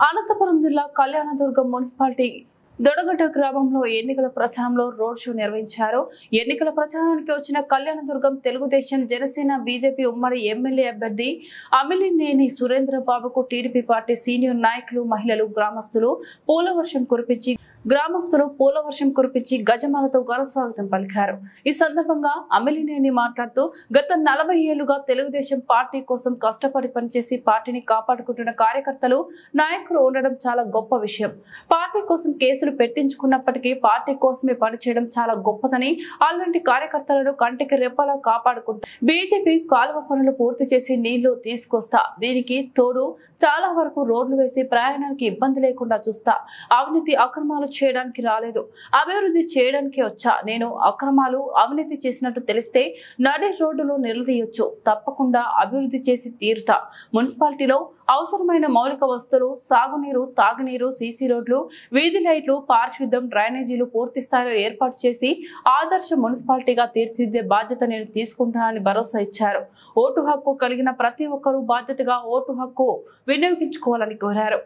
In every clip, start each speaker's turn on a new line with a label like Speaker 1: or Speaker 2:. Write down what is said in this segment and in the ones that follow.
Speaker 1: అనంతపురం జిల్లా కళ్యాణదుర్గం మున్సిపాలిటీ దొడగట్ట గ్రామంలో ఎన్నికల ప్రచారంలో రోడ్ షో నిర్వహించారు. ఎన్నికల ప్రచారానికి వచ్చిన కళ్యాణదుర్గం తెలుగుదేశం, జనసేన, బీజేపీ ఉమ్మడి ఎమ్మెల్యే అభ్యర్థి అమిలినేని సురేంద్రబాబుకు టీడీపీ పార్టీ సీనియర్ నాయకులు, మహిళలు, గ్రామస్తులు పూలవర్షం కురిపించి గజమాలతో ఘన స్వాగతం పలికారు. ఈ సందర్భంగా అమిలినేని మాట్లాడుతూ, గత 40 ఏళ్లుగా తెలుగుదేశం పార్టీ కోసం కష్టపడి పనిచేసి పార్టీని కాపాడుకుంటున్న కార్యకర్తలు, నాయకులు ఉండడం చాలా గొప్ప విషయం. పార్టీ కోసం కేసులు పెట్టించుకున్నప్పటికీ పార్టీ కోసమే పనిచేయడం చాలా గొప్పదని, అలాంటి కార్యకర్తలను కంటికి రెప్పలా కాపాడుకుంటూ బీజేపీ కాలువ పనులు పూర్తి చేసి నీళ్లు తీసుకొస్తా, దీనికి తోడు చాలా వరకు రోడ్లు వేసి ప్రయాణానికి ఇబ్బంది లేకుండా చూస్తా, అవినీతి అక్రమాలు చేయడానికి రాలేదు, అభివృద్ధి చేయడానికి వచ్చా. నేను అక్రమాలు అవినీతి చేసినట్టు తెలిస్తే నడి రోడ్డులో నిలదీయొచ్చు, తప్పకుండా అభివృద్ధి చేసి తీరుతా. మున్సిపాలిటీలో అవసరమైన మౌలిక వస్తువులు, సాగునీరు, తాగునీరు, సీసీ రోడ్లు, వీధి లైట్లు, పారిశుద్ధ్యం, డ్రైనేజీలు పూర్తి స్థాయిలో ఏర్పాటు చేసి ఆదర్శ మున్సిపాలిటీగా తీర్చిదిద్దే బాధ్యత నేను తీసుకుంటానని భరోసా ఇచ్చారు. ఓటు హక్కు కలిగిన ప్రతి ఒక్కరూ బాధ్యతగా ఓటు హక్కు వినియోగించుకోవాలని కోరారు.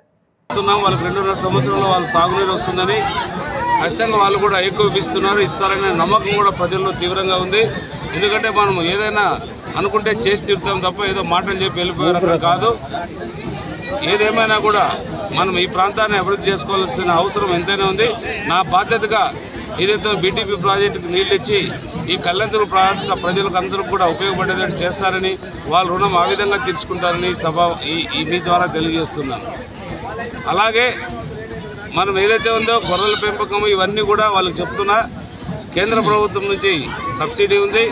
Speaker 2: వాళ్ళకి 2.5 సంవత్సరంలో వాళ్ళు సాగునీరు వస్తుందని ఖచ్చితంగా వాళ్ళు కూడా ఏకోపిస్తున్నారు, ఇస్తారనే నమ్మకం కూడా ప్రజల్లో తీవ్రంగా ఉంది. ఎందుకంటే మనం ఏదైనా అనుకుంటే చేసి తీరుతాం తప్ప ఏదో మాటలు చెప్పి వెళ్ళిపోయారు కాదు. ఏదేమైనా కూడా మనం ఈ ప్రాంతాన్ని అభివృద్ధి చేసుకోవాల్సిన అవసరం ఎంతైనా ఉంది. నా బాధ్యతగా ఏదైతే బీటీపీ ప్రాజెక్టుకు నీళ్ళు ఇచ్చి ఈ కళ్యాణదుర్గం ప్రాంత ప్రజలకు అందరూ కూడా ఉపయోగపడేటట్టు చేస్తారని, వాళ్ళ రుణం ఆ విధంగా తీర్చుకుంటారని మీ ద్వారా తెలియజేస్తున్నాను. అలాగే మనం ఏదైతే ఉందో గొర్రెల పెంపకం ఇవన్నీ కూడా వాళ్ళకి చెప్తున్నా. కేంద్ర ప్రభుత్వం నుంచి సబ్సిడీ ఉంది.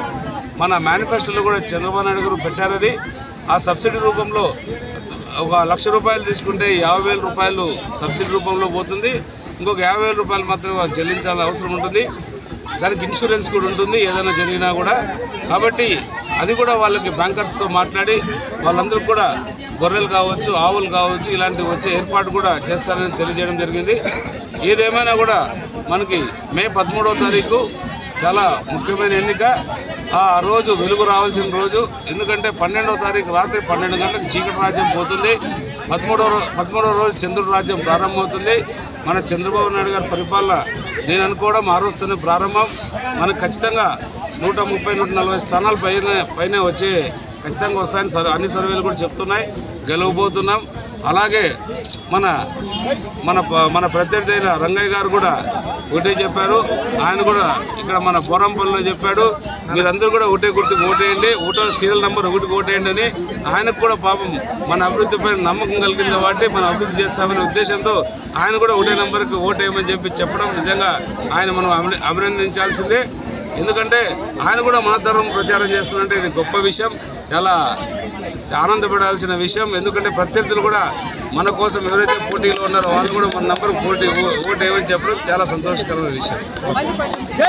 Speaker 2: మన మేనిఫెస్టోలో కూడా చంద్రబాబు నాయుడు గారు పెట్టారు. అది ఆ సబ్సిడీ రూపంలో ఒక 1,00,000 రూపాయలు తీసుకుంటే 50,000 రూపాయలు సబ్సిడీ రూపంలో పోతుంది. ఇంకొక 50,000 రూపాయలు మాత్రమే వాళ్ళు చెల్లించాల్సిన అవసరం ఉంటుంది. దానికి ఇన్సూరెన్స్ కూడా ఉంటుంది ఏదైనా జరిగినా కూడా. కాబట్టి అది కూడా వాళ్ళకి బ్యాంకర్స్తో మాట్లాడి వాళ్ళందరూ కూడా గొర్రెలు కావచ్చు, ఆవులు కావచ్చు, ఇలాంటివి వచ్చే ఏర్పాటు కూడా చేస్తారని తెలియజేయడం జరిగింది. ఏదేమైనా కూడా మనకి మే 13వ తారీఖు చాలా ముఖ్యమైన ఎన్నిక. ఆ రోజు వెలుగు రావాల్సిన రోజు. ఎందుకంటే 12వ తారీఖు రాత్రి 12 గంటలకు చీకటి రాజ్యం పోతుంది. 13వ రోజు చంద్రుడి రాజ్యం ప్రారంభమవుతుంది. మన చంద్రబాబు నాయుడు గారి పరిపాలన నేను అనుకోవడం ఆ రోజుతోనే ప్రారంభం. మనకు ఖచ్చితంగా 130-140 స్థానాలు పైన వచ్చే ఖచ్చితంగా వస్తాయని అన్ని సర్వేలు కూడా చెప్తున్నాయి. గెలవబోతున్నాం. అలాగే మన ప్రత్యర్థి అయిన రంగయ్య గారు కూడా ఒకటే చెప్పారు. ఆయన కూడా ఇక్కడ మన బోరంపల్లిలో చెప్పాడు, మీరందరూ కూడా ఒకటే గుర్తుకు ఓటేయండి, సీరియల్ నెంబర్ 1కి ఓటేయండి అని. ఆయనకు కూడా పాపం మన అభివృద్ధిపై నమ్మకం కలిగింది కాబట్టి మనం అభివృద్ధి చేస్తామనే ఉద్దేశంతో ఆయన కూడా ఒకటే నెంబర్కి ఓటేయమని చెప్పడం నిజంగా ఆయన మనం అభినందించాల్సిందే. ఎందుకంటే ఆయన కూడా మన ధర్మం ప్రచారం చేస్తున్నట్టే ఇది గొప్ప విషయం, చాలా ఆనందపడాల్సిన విషయం. ఎందుకంటే ప్రత్యర్థులు కూడా మన కోసం ఎవరైతే పోటీలో ఉన్నారో వాళ్ళు కూడా మన నంబర్కి ఓటేయమని చెప్పడం చాలా సంతోషకరమైన విషయం.